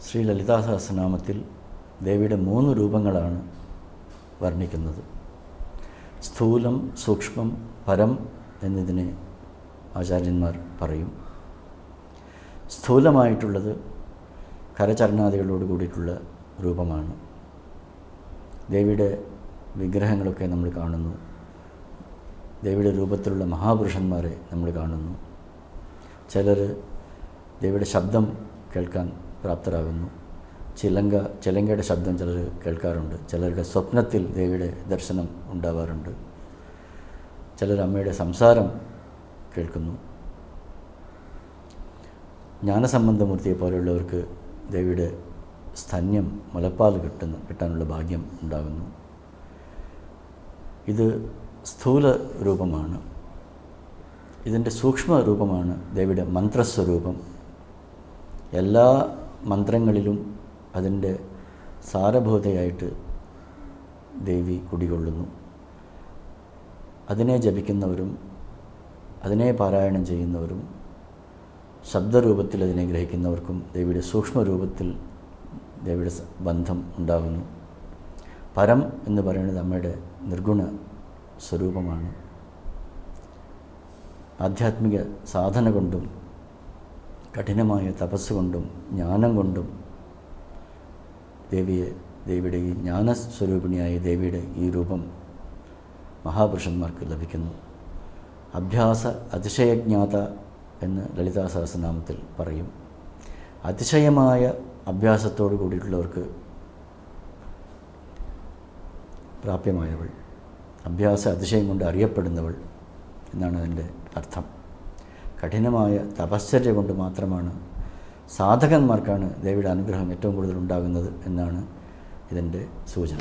ശ്രീ ലളിതാ സഹസ്രനാമത്തിൽ ദേവിയുടെ 3 രൂപങ്ങളാണ് വർണ്ണിക്കുന്നത്. സ്ഥൂലം, സൂക്ഷ്മം, പരം എന്നതിനെ ആചാര്യന്മാർ പറയും. സ്ഥൂലമായിട്ടുള്ളത് കരചരണാദികളോട് കൂടിയിട്ടുള്ള രൂപമാണ്. ദേവിയുടെ വിഗ്രഹങ്ങളൊക്കെ നമ്മൾ കാണുന്നു. ദേവിയുടെ രൂപത്തിലുള്ള മഹാപുരുഷന്മാരെ നമ്മൾ കാണുന്നു. ചിലർ ദേവിയുടെ ശബ്ദം കേൾക്കാൻ പ്രാപ്തരാകുന്നു. ചിലങ്കയുടെ ശബ്ദം ചിലർ കേൾക്കാറുണ്ട്. ചിലരുടെ സ്വപ്നത്തിൽ ദേവിയുടെ ദർശനം ഉണ്ടാവാറുണ്ട്. ചിലർ അമ്മയുടെ സംസാരം കേൾക്കുന്നു. ജ്ഞാനസംബന്ധമൂർത്തിയെ പോലെയുള്ളവർക്ക് ദേവിയുടെ സ്തന്യം, മുലപ്പാൽ കിട്ടാനുള്ള ഭാഗ്യം ഉണ്ടാകുന്നു. ഇത് സ്ഥൂല രൂപമാണ്. ഇതിൻ്റെ സൂക്ഷ്മ രൂപമാണ് ദേവിയുടെ മന്ത്രസ്വരൂപം. എല്ലാ മന്ത്രങ്ങളിലും അതിൻ്റെ സാരബോധയായിട്ട് ദേവി കുടികൊള്ളുന്നു. അതിനെ ജപിക്കുന്നവരും അതിനെ പാരായണം ചെയ്യുന്നവരും ശബ്ദരൂപത്തിൽ അതിനെ ഗ്രഹിക്കുന്നവർക്കും ദേവിയുടെ സൂക്ഷ്മരൂപത്തിൽ ദേവിയുടെ ബന്ധം ഉണ്ടാകുന്നു. പരം എന്ന് പറയുന്നത് അമ്മയുടെ നിർഗുണ സ്വരൂപമാണ്. ആധ്യാത്മിക സാധന കൊണ്ടും കഠിനമായ തപസ്സുകൊണ്ടും ജ്ഞാനം കൊണ്ടും ദേവിയുടെ ഈ ജ്ഞാനസ്വരൂപിണിയായ ദേവിയുടെ ഈ രൂപം മഹാപുരുഷന്മാർക്ക് ലഭിക്കുന്നു. അഭ്യാസ അതിശയജ്ഞാത എന്ന് ലളിതാ സഹസ്രനാമത്തിൽ പറയും. അതിശയമായ അഭ്യാസത്തോടു കൂടിയിട്ടുള്ളവർക്ക് പ്രാപ്യമായവൾ, അഭ്യാസ അതിശയം കൊണ്ട് അറിയപ്പെടുന്നവൾ എന്നാണ് അതിൻ്റെ അർത്ഥം. കഠിനമായ തപശ്ചര്യ കൊണ്ട് മാത്രമാണ് സാധകന്മാർക്കാണ് ദേവിയുടെ അനുഗ്രഹം ഏറ്റവും കൂടുതൽ ഉണ്ടാകുന്നത് എന്നാണ് ഇതിൻ്റെ സൂചന.